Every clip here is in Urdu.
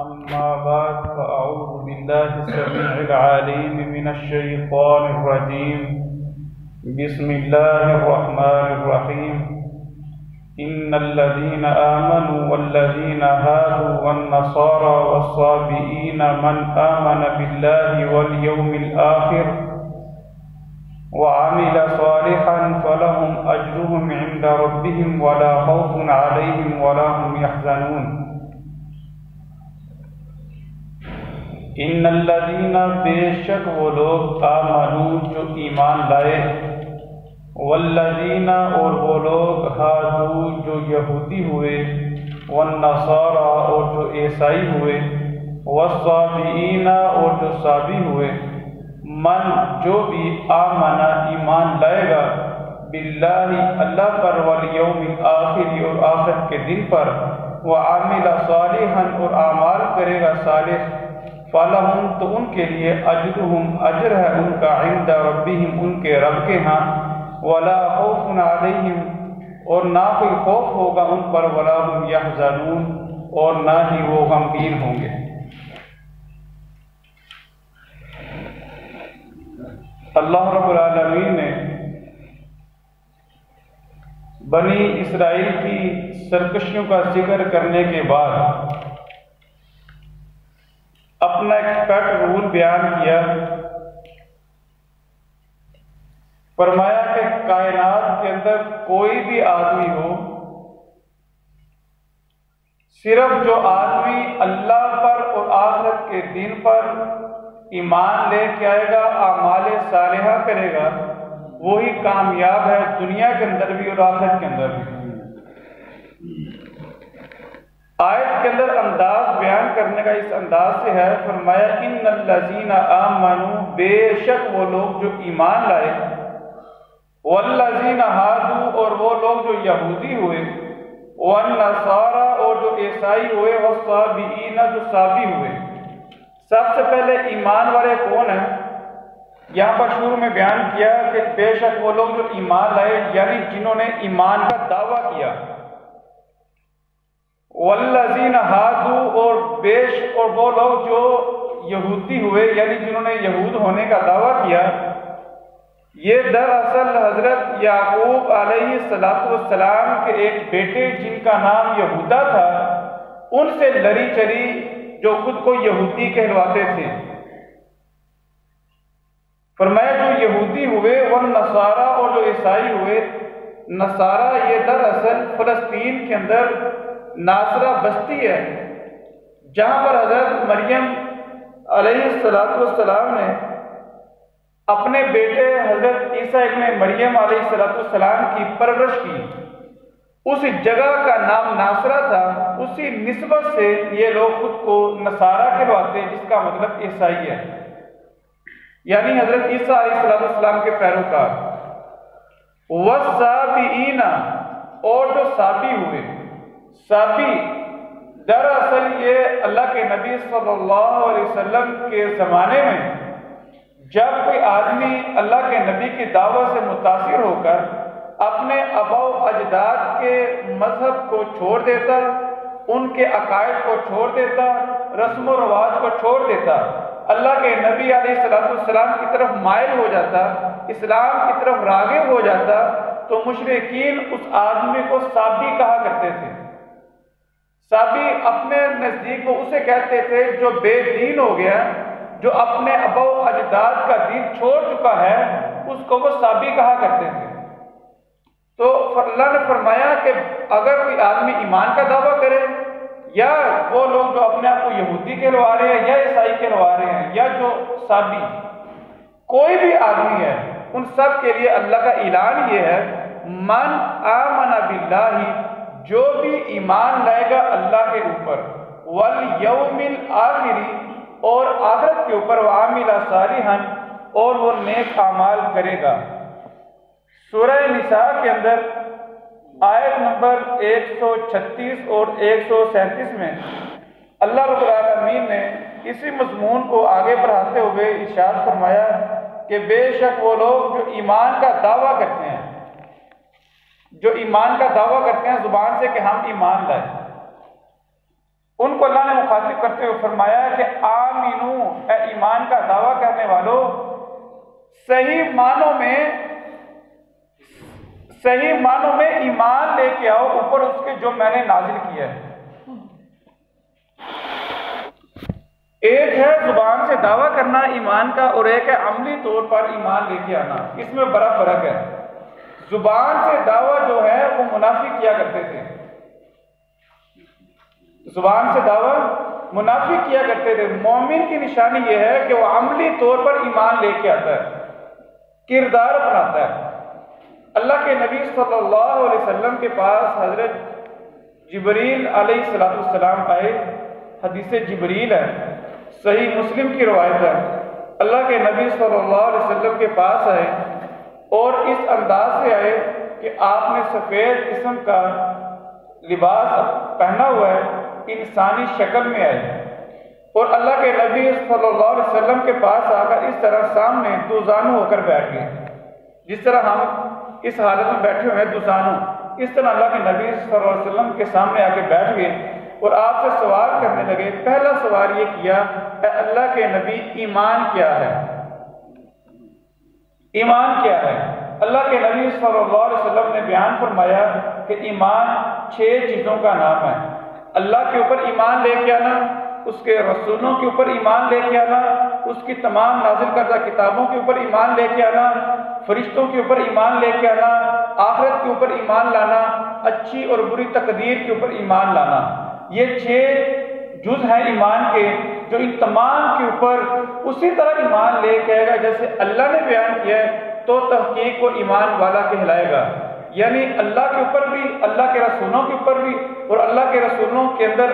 أما بعد فأعوذ بالله السميع العليم من الشيطان الرجيم بسم الله الرحمن الرحيم إن الذين آمنوا والذين هادوا والنصارى والصابئين من آمن بالله واليوم الآخر وعمل صالحا فلهم أجرهم عند ربهم ولا خوف عليهم ولا هم يحزنون ان الذین بے شک وہ لوگ آمنوا جو ایمان لائے والذین اور وہ لوگ ہادو جو یہودی ہوئے والنصارى اور جو عیسائی ہوئے والصابئین اور جو صابی ہوئے من جو بھی آمنا ایمان لائے گا باللہ اللہ پر والیوم الآخر اور آخرت کے دن پر وعمل صالحا اور اعمال کرے گا صالح فلہم تو ان کے لیے اجرہم اجر ہے ان کا عند ربہم ان کے رب کے ہاں ولا خوف علیہم اور نہ کوئی خوف ہوگا ان پر ولا هم یحزنون اور نہ ہی وہ غمگین ہوں گے۔ اللہ رب العالمین نے بنی اسرائیل کی سرکشیوں کا ذکر کرنے کے بعد اپنا ایک پیٹ رول بیان کیا، فرمایا کہ کائنات کے اندر کوئی بھی آدمی ہو، صرف جو آدمی اللہ پر اور آخرت کے دن پر ایمان لے کے آئے گا، اعمال صالحہ کرے گا، وہی کامیاب ہے دنیا کے اندر بھی اور آخرت کے اندر بھی۔ آیت کے اندر انداز بیان کرنے کا اس انداز سے ہے، فرمایا ان الذین آمنوا بے شک وہ لوگ جو ایمان لائے والذین ہادوا اور وہ لوگ جو یہودی ہوئے والنصارى اور جو عیسائی ہوئے والصابئین جو صابی ہوئے۔ سب سے پہلے ایمان والے کون ہیں؟ یہاں پر شروع میں بیان کیا کہ بے شک وہ لوگ جو ایمان لائے یعنی جنہوں نے ایمان کا دعویٰ کیا، والذین ہادوا اور اور وہ لوگ جو یہودی ہوئے یعنی جنہوں نے یہود ہونے کا دعویٰ کیا۔ یہ دراصل حضرت یعقوب علیہ السلام کے ایک بیٹے جن کا نام یہودا تھا ان سے لڑی چلی جو خود کو یہودی کہلواتے تھے۔ فرمایا جو یہودی ہوئے والنصارى اور جو عیسائی ہوئے۔ نصارہ یہ دراصل فلسطین کے اندر ناصرہ بستی ہے جہاں پر حضرت مریم علیہ السلام نے اپنے بیٹے حضرت عیسیٰ ابن مریم علیہ السلام کی پرورش کی۔ اس جگہ کا نام ناصرہ تھا، اسی نسبت سے یہ لوگ خود کو نصارہ کہلواتے جس کا مطلب عیسائی ہے، یعنی حضرت عیسیٰ علیہ السلام کے پیروکار۔ والصابئین اور جو صابی ہوئے۔ صابی دراصل یہ اللہ کے نبی صلی اللہ علیہ وسلم کے زمانے میں جب کوئی آدمی اللہ کے نبی کی دعوت سے متاثر ہو کر اپنے آباء و اجداد کے مذہب کو چھوڑ دیتا، ان کے عقائد کو چھوڑ دیتا، رسم و رواج کو چھوڑ دیتا، اللہ کے نبی علیہ السلام کی طرف مائل ہو جاتا، اسلام کی طرف راغب ہو جاتا، تو مشرکین اس آدمی کو صابی کہا کرتے تھے۔ صابی اپنے نزدیک وہ اسے کہتے تھے جو بے دین ہو گیا، جو اپنے آباء و اجداد کا دین چھوڑ چکا ہے، اس کو وہ صابی کہا کرتے تھے۔ تو اللہ نے فرمایا کہ اگر کوئی آدمی ایمان کا دعویٰ کرے، یا وہ لوگ جو اپنے آپ کو یہودی کہلوا رہے ہیں یا عیسائی کہلوا رہے ہیں یا جو صابی، کوئی بھی آدمی ہے، ان سب کے لیے اللہ کا اعلان یہ ہے من آمن باللہ جو بھی ایمان لائے گا اللہ کے اوپر والیوم الآخر اور آخرت کے اوپر وعمل صالحا اور وہ نیک اعمال کرے گا۔ سورہ نساء کے اندر آیت نمبر 136 اور 137 میں اللہ رب العالمین نے اسی مضمون کو آگے بڑھاتے ہوئے ارشاد فرمایا کہ بے شک وہ لوگ جو ایمان کا دعویٰ کرتے ہیں، جو ایمان کا دعویٰ کرتے ہیں زبان سے کہ ہم ایمان لائے، ان کو اللہ نے مخاطب کرتے کرتے ہوئے فرمایا کہ آمینو، اے ایمان کا دعویٰ کرنے والوں، صحیح معنوں میں ایمان لے کے آؤ اوپر اس کے جو میں نے نازل کیا ہے۔ ایک ہے زبان سے دعویٰ کرنا ایمان کا، اور ایک ہے عملی طور پر ایمان لے کے آنا، اس میں بڑا فرق ہے۔ زبان سے دعویٰ جو ہے وہ منافق کیا کرتے تھے، زبان سے دعویٰ منافق کیا کرتے تھے۔ مومن کی نشانی یہ ہے کہ وہ عملی طور پر ایمان لے کے آتا ہے، کردار اپناتا ہے۔ اللہ کے نبی صلی اللہ علیہ وسلم کے پاس حضرت جبریل علیہ السلام آئے، حدیث جبریل ہے، صحیح مسلم کی روایت ہے۔ اللہ کے نبی صلی اللہ علیہ وسلم کے پاس آئے اور اس انداز سے آئے کہ آپ نے سفید قسم کا لباس پہنا ہوا ہے، انسانی شکل میں آئے، اور اللہ کے نبی صلی اللہ علیہ وسلم کے پاس آ کر اس طرح سامنے دوزانو ہو کر بیٹھ گئے، جس طرح ہم اس حالت میں بیٹھے ہوئے ہیں دوزانو، اس طرح اللہ کے نبی صلی اللہ علیہ وسلم کے سامنے آ کے بیٹھ گئے اور آپ سے سوال کرنے لگے۔ پہلا سوال یہ کیا، اے اللہ کے نبی ایمان کیا ہے؟ ایمان کیا ہے؟ اللہ کے نبی صلی اللہ علیہ وسلم نے بیان فرمایا کہ ایمان 6 چیزوں کا نام ہے۔ اللہ کے اوپر ایمان لے کے آنا، اس کے رسولوں کے اوپر ایمان لے کے آنا، اس کی تمام نازل کردہ کتابوں کے اوپر ایمان لے کے آنا، فرشتوں کے اوپر ایمان لے کے آنا، آخرت کے اوپر ایمان لانا، اچھی اور بری تقدیر کے اوپر ایمان لانا۔ یہ 6 جز ہیں ایمان کے، جو ان تمام کے اوپر اسی طرح ایمان لے کے آئے گا جیسے اللہ نے بیان کیا ہے، تو تحقیق کو ایمان والا کہلائے گا۔ یعنی اللہ کے اوپر بھی، اللہ کے رسولوں کے اوپر بھی، اور اللہ کے رسولوں کے اندر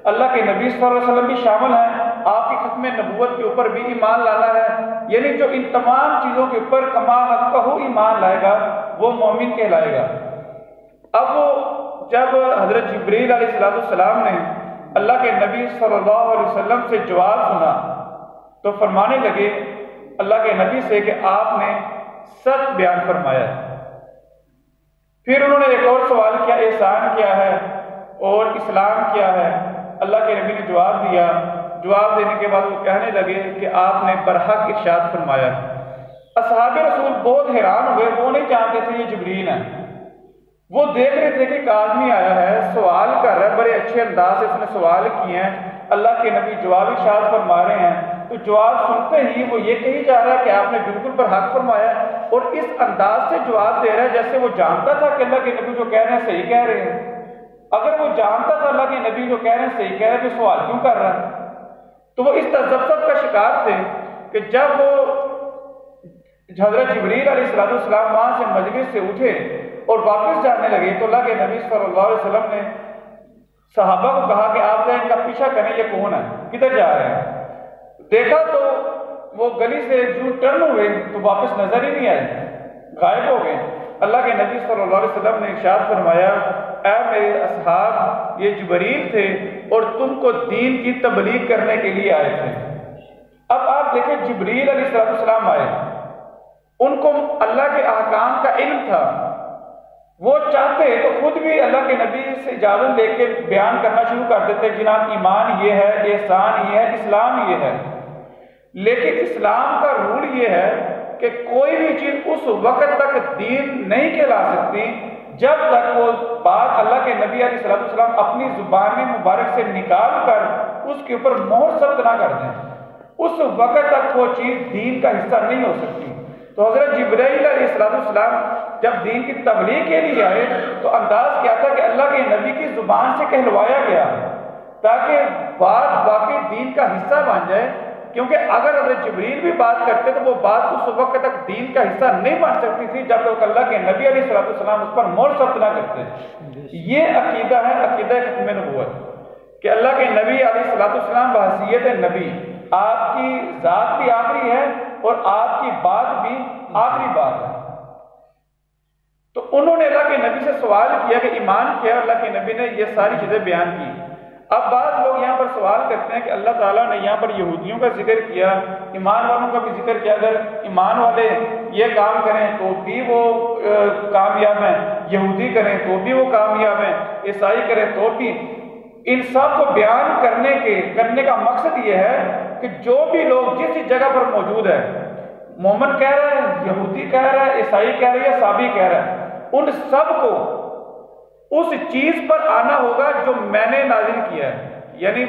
اللہ کے نبی صلی اللہ علیہ وسلم بھی شامل ہیں، آپ کی ختم نبوت کے اوپر بھی ایمان لانا ہے۔ یعنی جو ان تمام چیزوں کے اوپر کما حقہ ایمان لائے گا وہ مومن کہلائے گا۔ اب جب حضرت جبریل علیہ السلام نے اللہ کے نبی صلی اللہ علیہ وسلم سے جواب سنا تو فرمانے لگے اللہ کے نبی سے کہ آپ نے سچ بیان فرمایا ہے۔ پھر انہوں نے ایک اور سوال کیا، احسان کیا ہے اور اسلام کیا ہے؟ اللہ کے نبی نے جواب دیا۔ جواب دینے کے بعد وہ کہنے لگے کہ آپ نے برحق ارشاد فرمایا۔ اصحاب رسول بہت حیران ہوئے، وہ نہیں جانتے تھے یہ جبریل ہیں، وہ دیکھ رہے تھے کہ ایک آدمی آیا ہے، سوال کر رہا ہے، بڑے اچھے انداز سے اس نے سوال کیے ہیں، اللہ کے نبی جواب ارشاد فرما رہے ہیں، تو جواب سنتے ہی وہ یہ کہی جا رہا ہے کہ آپ نے بالکل برحق فرمایا، اور اس انداز سے جواب دے رہا ہے جیسے وہ جانتا تھا کہ اللہ کے نبی جو کہہ رہے ہیں صحیح کہہ رہے ہیں۔ اگر وہ جانتا تھا اللہ کے نبی جو کہہ رہے ہیں صحیح کہہ رہے ہیں تو سوال کیوں کر رہا ہے؟ تو وہ اس تذبذب کا شکار تھے کہ جب وہ حضرت جبریل علیہ السلام وہاں سے مجلس سے اٹھے اور واپس جانے لگے تو اللہ کے نبی صلی اللہ علیہ وسلم نے صحابہ کو کہا کہ آپ ان کا پیچھا کریں، یہ کون ہے، کدھر جا رہے ہیں؟ دیکھا تو وہ گلی سے جو ٹرن ہوئے تو واپس نظر ہی نہیں آئے، غائب ہو گئے۔ اللہ کے نبی صلی اللہ علیہ وسلم نے ارشاد فرمایا، اے میرے اصحاب، یہ جبریل تھے اور تم کو دین کی تبلیغ کرنے کے لیے آئے تھے۔ اب آپ دیکھیں جبریل علیہ السلام آئے، ان کو اللہ کے احکام کا علم تھا، وہ چاہتے تو خود بھی اللہ کے نبی سے اجازت لے کے بیان کرنا شروع کر دیتے، جناب ایمان یہ ہے، احسان یہ ہے، اسلام یہ ہے۔ لیکن اسلام کا رول یہ ہے کہ کوئی بھی چیز اس وقت تک دین نہیں کہلا سکتی جب تک وہ بات اللہ کے نبی علیہ السلام اپنی زبان مبارک سے نکال کر اس کے اوپر مہر ثبت نہ کر دیں، اس وقت تک وہ چیز دین کا حصہ نہیں ہو سکتی۔ تو حضرت جبرائیل علیہ السلام جب دین کی تبلیغ کے لیے آئے تو انداز کیا تھا کہ اللہ کے نبی کی زبان سے کہلوایا گیا تاکہ بات واقعی دین کا حصہ بن جائے، کیونکہ اگر حضرت جبریل بھی بات کرتے تو وہ بات اس وقت تک دین کا حصہ نہیں بن سکتی تھی جب تک اللہ کے نبی علیہ السلام اس پر مہر ثبت نہ کرتے۔ یہ عقیدہ ہے، عقیدہ ختم نبوت، کہ اللہ کے نبی علیہ السلام بحیثیت نبی، آپ کی ذات بھی آخری ہے اور آپ کی بات بھی آخری بات ہے۔ تو انہوں نے اللہ کے نبی سے سوال کیا کہ ایمان کیا، اللہ کے نبی نے یہ ساری چیزیں بیان کی۔ اب بعض لوگ یہاں پر سوال کرتے ہیں کہ اللہ تعالیٰ نے یہاں پر یہودیوں کا ذکر کیا، ایمان والوں کا بھی ذکر کیا، اگر ایمان والے یہ کام کریں تو بھی وہ کامیاب ہیں، یہودی کریں تو بھی وہ کامیاب ہیں، عیسائی کریں تو بھی۔ ان سب کو بیان کرنے کا مقصد یہ ہے کہ جو بھی لوگ جس جگہ پر موجود ہے، مومن کہہ رہا ہے، یہودی کہہ رہا ہے، عیسائی کہہ رہا ہے یا صابی کہہ رہا ہے، ان سب کو اس چیز پر آنا ہوگا جو میں نے نازل کیا ہے، یعنی